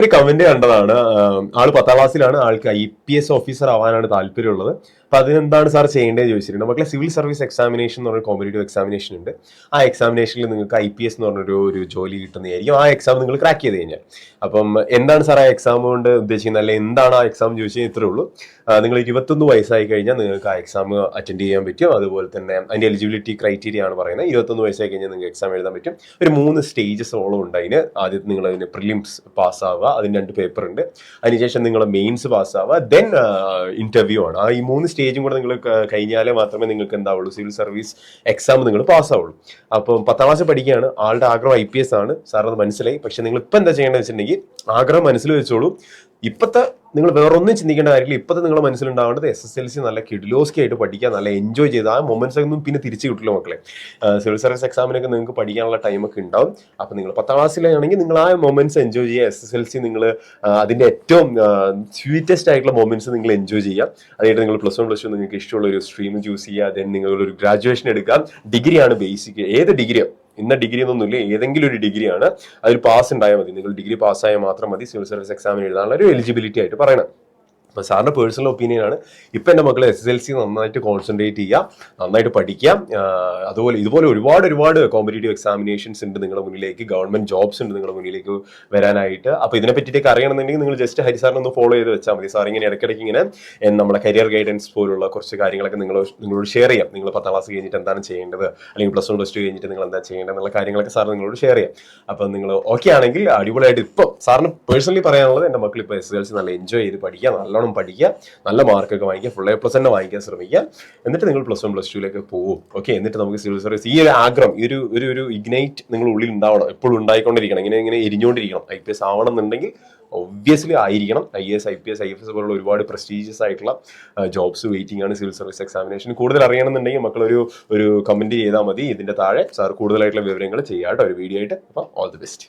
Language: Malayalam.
ഒരു കമന്റ് കണ്ടതാണ്. ആള് 10ാം ക്ലാസ്സിലാണ്, ആൾക്ക് IPS ഓഫീസർ ആവാനാണ് താല്പര്യമുള്ളത്. അപ്പൊ അതിനെന്താണ് സാർ ചെയ്യേണ്ടതെന്ന് ചോദിച്ചിട്ടുണ്ട്. മക്കളെ, സിവിൽ സർവീസ് എക്സാമിനേഷൻ എന്ന് പറഞ്ഞ കോമ്പറ്റേറ്റീവ് എക്സാമിനേഷൻ ഉണ്ട്. ആ എക്സാമിനേഷനിൽ നിങ്ങൾക്ക് IPS എന്ന് പറഞ്ഞൊരു ജോലി കിട്ടുന്നതായിരിക്കും, ആ എക്സാം നിങ്ങൾ ക്രാക്ക് ചെയ്ത് കഴിഞ്ഞാൽ. അപ്പം എന്താണ് സാർ ആ എക്സാം കൊണ്ട് ഉദ്ദേശിക്കുന്നത്, അല്ലെങ്കിൽ എന്താണ് ആ എക്സാം ചോദിച്ചാൽ ഇത്രേ ഉള്ളൂ. നിങ്ങൾ 21 വയസ്സായി കഴിഞ്ഞാൽ നിങ്ങൾക്ക് ആ എക്സാം അറ്റൻഡ് ചെയ്യാൻ പറ്റും. അതുപോലെ തന്നെ അതിന്റെ എലിജിബിലിറ്റി ക്രൈറ്റീരിയ ആണ് പറയുന്നത്. 21 വയസ്സായി കഴിഞ്ഞാൽ നിങ്ങൾക്ക് എക്സാം എഴുതാൻ പറ്റും. ഒരു 3 സ്റ്റേജസോളം ഉണ്ട് അതിന്. ആദ്യം നിങ്ങൾ അതിന് പ്രിലിംസ് പാസ്സാവുക, അതിന് 2 പേപ്പർ ഉണ്ട്. അതിനുശേഷം നിങ്ങൾ മെയിൻസ് പാസ്സാവുക, ദെൻ ഇന്റർവ്യൂ ആണ്. ഈ 3 സ്റ്റേജും കൂടെ നിങ്ങൾ കഴിഞ്ഞാലേ മാത്രമേ നിങ്ങൾക്ക് എന്താവുള്ളൂ, സിവിൽ സർവീസ് എക്സാം നിങ്ങൾ പാസ്സാവുള്ളൂ. അപ്പം 10ാം ക്ലാസ് പഠിക്കുകയാണ്, ആളുടെ ആഗ്രഹം IPS ആണ്, സാറിന് മനസ്സിലായി. പക്ഷെ നിങ്ങൾ ഇപ്പം എന്താ ചെയ്യേണ്ടത് വെച്ചിട്ടുണ്ടെങ്കിൽ, ആഗ്രഹം മനസ്സിൽ വെച്ചോളൂ. ഇപ്പോഴത്തെ നിങ്ങൾ വേറൊന്നും ചിന്തിക്കേണ്ട കാര്യമില്ല. ഇപ്പോഴത്തെ നിങ്ങളുടെ മനസ്സിലുണ്ടാവേണ്ടത് SSLC നല്ല കിഡിലോസ്കി ആയിട്ട് പഠിക്കുക, നല്ല എൻജോയ് ചെയ്ത്. ആ മൊമെന്റ്സ് ഒന്നും പിന്നെ തിരിച്ചു കിട്ടില്ല മക്കളെ. സിവിൽ സർവീസ് എക്സാമിനൊക്കെ നിങ്ങൾക്ക് പഠിക്കാനുള്ള ടൈമൊക്കെ ഉണ്ടാവും. അപ്പം നിങ്ങൾ 10ാം ക്ലാസ്സിലാണെങ്കിൽ നിങ്ങൾ ആ മൊമെന്റ്സ് എൻജോയ് ചെയ്യുക. SSLC നിങ്ങൾ അതിന്റെ ഏറ്റവും സ്വീറ്റസ്റ്റ് ആയിട്ടുള്ള മൊമെന്റ്സ് നിങ്ങൾ എൻജോയ് ചെയ്യുക. അതായത് നിങ്ങൾ +1 +2 നിങ്ങൾക്ക് ഇഷ്ടമുള്ള ഒരു സ്ട്രീം ചൂസ് ചെയ്യുക. ദെൻ നിങ്ങളൊരു ഗ്രാജുവേഷൻ എടുക്കാം. ഡിഗ്രിയാണ് ബേസിക്. ഏത് ഡിഗ്രിയോ, ഇന്ന ഡിഗ്രി എന്നൊന്നുമില്ല, ഏതെങ്കിലും ഒരു ഡിഗ്രിയാണ്. അതിൽ പാസ് ഉണ്ടായാൽ മതി. നിങ്ങൾ ഡിഗ്രി പാസ്സായാൽ മാത്രം മതി സിവിൽ സർവീസ് എക്സാമിന് എഴുതാനുള്ള ഒരു എലിജിബിലിറ്റി ആയിട്ട് പറയണം. അപ്പോൾ സാറിന്റെ പേഴ്സണൽ ഒപ്പീനിയൻ ആണ്. ഇപ്പം എൻ്റെ മക്കൾ SSLC നന്നായിട്ട് കോൺസെൻട്രേറ്റ് ചെയ്യുക, നന്നായിട്ട് പഠിക്കാം. അതുപോലെ ഇതുപോലെ ഒരുപാട് കോമ്പറ്റേറ്റീവ് എക്സാമിനേഷൻസ് ഉണ്ട് നിങ്ങളുടെ മുന്നിലേക്ക്, ഗവൺമെന്റ് ജോബ്സ് ഉണ്ട് നിങ്ങളുടെ മുന്നിലേക്ക് വരാനായിട്ട്. അപ്പോൾ ഇതിനെ പറ്റിയിട്ടൊക്കെ അറിയണമെന്നുണ്ടെങ്കിൽ നിങ്ങൾ ജസ്റ്റ് ഹരിസാറിനെ ഒന്ന് ഫോളോ ചെയ്ത് വെച്ചാൽ മതി. സാർ ഇങ്ങനെ ഇടയ്ക്കിടയ്ക്ക് ഇങ്ങനെ നമ്മുടെ കരിയർ ഗൈഡൻസ് പോലുള്ള കുറച്ച് കാര്യങ്ങളൊക്കെ നിങ്ങളോട് ഷെയർ ചെയ്യാം. നിങ്ങൾ 10ാം ക്ലാസ് കഴിഞ്ഞിട്ട് എന്താണ് ചെയ്യേണ്ടത്, അല്ലെങ്കിൽ +1 +2 കഴിഞ്ഞിട്ട് നിങ്ങൾ എന്താ ചെയ്യേണ്ടത് എന്നുള്ള കാര്യങ്ങളൊക്കെ സാർ നിങ്ങളോട് ഷെയർ ചെയ്യാം. അപ്പം നിങ്ങൾ ഓക്കെ ആണെങ്കിൽ അടിപൊളിയായിട്ട്. ഇപ്പം സാറിന് പേഴ്സണലി പറയാനുള്ളത്, എൻ്റെ മക്കൾ ഇപ്പോൾ SSLC നല്ല എൻജോയ് ചെയ്ത് പഠിക്കുക, നല്ലോണം പഠിക്കുക, നല്ല മാർക്കൊക്കെ വാങ്ങിക്കുക, ഫുൾ A+ തന്നെ വാങ്ങിക്കാൻ ശ്രമിക്കുക. എന്നിട്ട് നിങ്ങൾ +1 +2 പോകും. ഓക്കെ, എന്നിട്ട് നമുക്ക് സിവിൽ സർവീസ്, ഈ ഒരു ആഗ്രഹം, ഒരു ഇഗ്നൈറ്റ് നിങ്ങളുടെ ഉള്ളിൽ ഉണ്ടാവണം, എപ്പോഴും ഉണ്ടായിക്കൊണ്ടിരിക്കണം, ഇങ്ങനെ എരിഞ്ഞുകൊണ്ടിരിക്കണം. IPS ആവണം എന്നുണ്ടെങ്കിൽ ഒബ്വിയസ്ലി ആയിരിക്കണം. IAS IPS IFS പോലുള്ള ഒരുപാട് പ്രസ്റ്റീജിയസ് ആയിട്ടുള്ള ജോബ്സ് വെയിറ്റിംഗ് ആണ് സിവിൽ സർവീസ് എക്സാമിനേഷൻ. കൂടുതൽ അറിയണമെന്നുണ്ടെങ്കിൽ മക്കൾ ഒരു കമന്റ് ചെയ്താൽ മതി ഇതിന്റെ താഴെ. സാർ കൂടുതലായിട്ടുള്ള വിവരങ്ങൾ ചെയ്യാട്ടോ ഒരു വീഡിയോ ആയിട്ട്. അപ്പോൾ ഓൾ ദി ബെസ്റ്റ്.